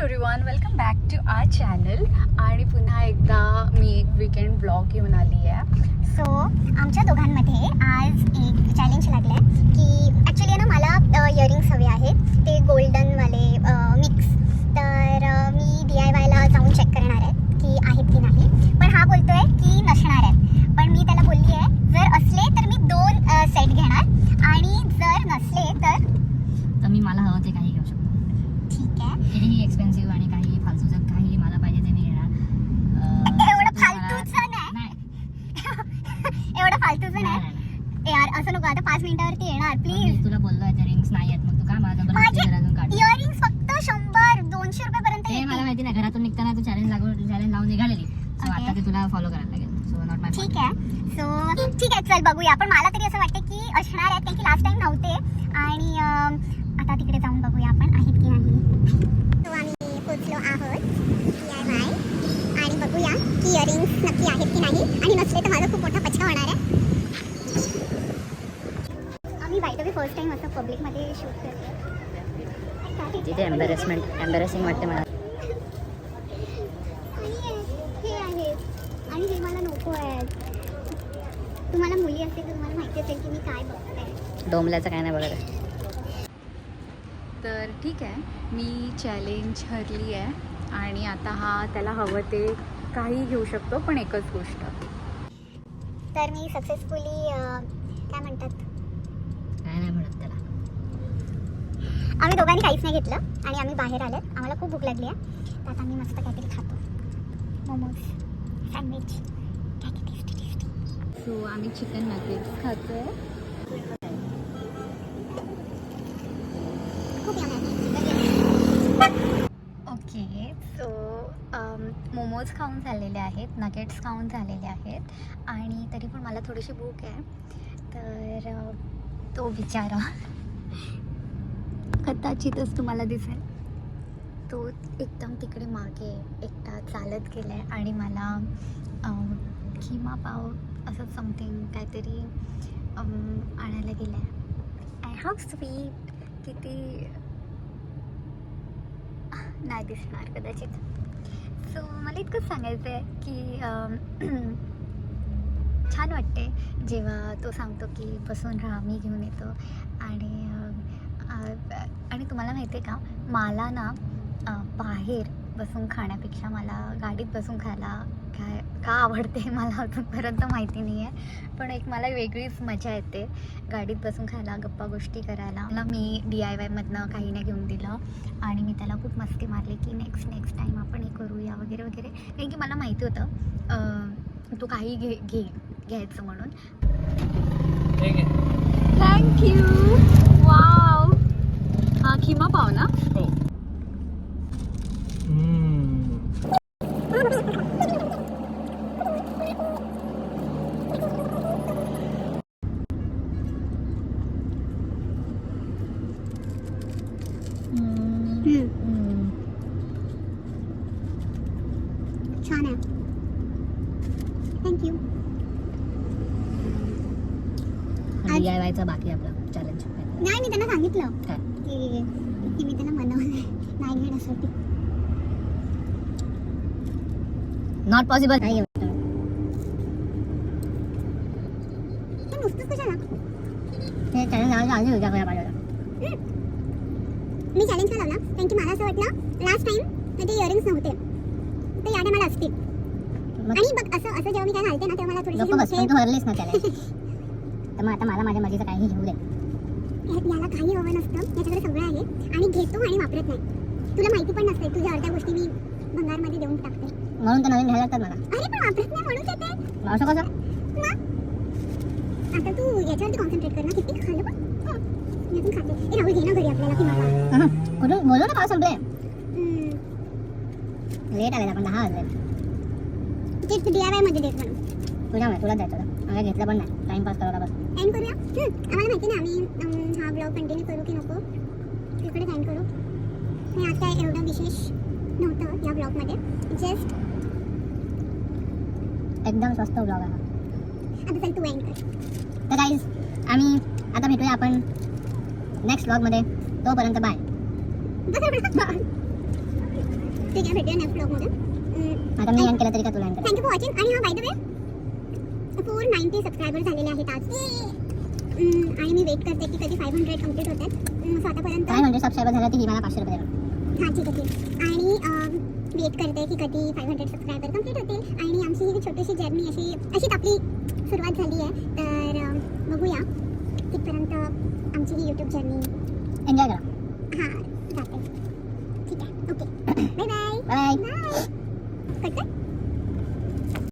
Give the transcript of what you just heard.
Everyone, welcome back to our channel. आणि पुन्हा एकदा मी एक वीकेंड ब्लॉग घेऊन आली आहे. सो आमच्या दोघांमध्ये आज एक चॅलेंज लागलं आहे की ॲक्च्युली ना मला इयरिंग्स हवे आहेत, ते गोल्डनवाले मिक्स. तर मी DIYला जाऊन चेक करणार आहे की आहेत की नाही. पण हा बोलतो आहे की नसणार आहेत. पण मी त्याला बोलली आहे जर असले तर मी 2 सेट घेणार आणि जर नसले तर मी मला हवं ते काही घेऊ शकतो. ठीक आहे. कितीही एक्सपेन्सिव्ह आणि काही फालतूचं काही मला पाहिजे ते मी घेणार. एवढं फालतूचं नाही. एवढं फालतूचं नाही यार, असं नको. आता 5 मिनिटावरती येणार प्लीज. तुला बोललोय ते रिंग्स नाही आहेत, मग तू का माझं अजून काढ. इयरिंग्स फक्त 100-200 रुपयापर्यंत हे मला माहिती नाही. घरातून निघताना तू चॅलेंज लावून निघालेली. सो आता ते तुला फॉलो करायला लागेल. सो नॉट माय. ठीक आहे. सो ठीक आहे, चल बघूया. पण मला तरी असं वाटतं की असणार आहेत, कारण की लास्ट टाइम नव्हते. आणि आता तिकडे जाऊन बघूया आपण आहेत की नाही. सो आम्ही पोचलो आहोत DIY आणि बघूया की इयरिंग्स नक्की आहेत की नाही. आणि नसले तर माझा खूप मोठा पचका होणार आहे. आम्ही by the way first time असं पब्लिकमध्ये शूट करतो. तिथे एम्बॅरेसिंग वाटते मला. हे आहेत आणि हे मला नको आहेत. तुम्हाला मुली असेल तर तुम्हाला माहिती असेल की मी काय बघते. डोंबल्याचं काय नाही बघत. तर ठीक आहे, मी चॅलेंज हरली आहे आणि आता हा त्याला हवं ते काही घेऊ शकतो, पण एकच गोष्ट. तर मी सक्सेसफुली काय म्हणतात, काय नाही म्हणत त्याला. आम्ही दोघांनी काहीच नाही घेतलं आणि आम्ही बाहेर आलो. आम्हाला खूप भूक लागली आहे, तर आता आम्ही मस्त काहीतरी खातो. मोमोज, सँडविच, काय टेस्टी. सो आम्ही चिकन नगेट्स खातो आहे. खूप ओके. सो मोमोज खाऊन झालेले आहेत, नगेट्स खाऊन झालेले आहेत आणि तरी पण मला थोडीशी भूक आहे. तर तो बिचारा कदाचितच तुम्हाला दिसेल, तो एकदम तिकडे मागे एकटा चालत गेला आहे आणि मला खिमा पाव असं समथिंग काहीतरी आणायला गेला आहे. How sweet. किती नाही दिसणार कदाचित. सो मला इतकंच सांगायचं आहे की छान वाटते जेव्हा तो सांगतो की बसून राहा, मी घेऊन येतो. आणि तुम्हाला माहिती आहे का, मला ना बाहेर बसून खाण्यापेक्षा मला गाडीत बसून खायला का आवडते मला अजूनपर्यंत माहिती नाही आहे. पण एक मला वेगळीच मजा येते गाडीत बसून खायला, गप्पा गोष्टी करायला. मला मी DIYमधनं काही नाही घेऊन दिलं आणि मी त्याला खूप मस्ती मारली की नेक्स्ट टाईम आपण हे करूया वगैरे वगैरे. कारण की मला माहिती होतं तू काही घ्यायचं म्हणून. थँक्यू. वाव, हा खिमा पाव ना. छान आहे. थँक्यू. DIYचं बाकी आपलं चॅलेंज. नाही, मी त्यांना सांगितलं काय की मी त्यांना मनवलं नाही घेण्यासाठी. नॉट पॉसिबल नाही. नुसतंच कशाला हे चॅलेंज आधी उद्या करायला पाहिजे. मी चॅलेंज का लावला कारण की मला असं वाटलं लास्ट टाइम ते इयरिंग्स नव्हते, तर या टायमाला असतील. आणि बघ असं जेव्हा मी काय घालते ना तेव्हा मला थोडीशी तू हरलीस ना चॅलेंज. तर मग आता मला माझ्या मर्जीचं काही घेऊ दे. याला काही हवं नसतं, याच्याकडे सगळं आहे आणि घेतो आणि वापरत नाही. तुला माहिती पण नसते, तुझ्या अर्ध्या गोष्टी मी भंगारमध्ये देऊन टाकते. म्हणून तर नवीन घ्यायला लागतात मला. अरे पण वापरत नाही म्हणून येते. असं कसं? आता तू याच्यावरती कॉन्सन्ट्रेट कर ना. किती खाल्लं पण मी पण खाते. हे राहुल घे ना घरी आपल्याला की मला कुठून बोलू ना. पाव संपले, लेट आले आपण 10 वाजले. ते DIY मध्ये देत म्हणून तुला द्यायचं मला घेतलं पण नाही. टाइमपास करायला बस. एंड करूया. आम्हाला माहिती नाही आम्ही हा ब्लॉग कंटिन्यू करू की नको. तिकडेच एंड करू. हे आज काय एवढं विशेष नव्हतं या ब्लॉगमध्ये. जस्ट एकदम स्वस्त ब्लॉग आहे. आता चल तू एंड कर. तर गाईज आम्ही आता भेटूया आपण नेक्स्ट व्लॉगमध्ये. तोपर्यंत बाय. ठीक आहे, भेटूया नेक्स्ट ब्लॉगमध्ये. आता मी एंड केला तरी का तुला एंड थँक्यू फॉर वॉचिंग. आणि हा बाय द वे 490 सबस्क्रायबर झालेले आहेत आज. आणि मी वेट करते की कधी 500 कम्प्लीट होतात. सो आतापर्यंत 500 सबस्क्रायबर झाला की मला 500 रुपये देणार. हां ठीक आहे. आणि वेट करते की कधी 500 सबस्क्रायबर कम्प्लीट होतील आणि आमची ही छोटीशी जर्नी अशीच आपली सुरुवात झाली आहे. तर बघूया तिथपर्यंत आमची ही यूट्यूब जर्नी एन्जॉय करा.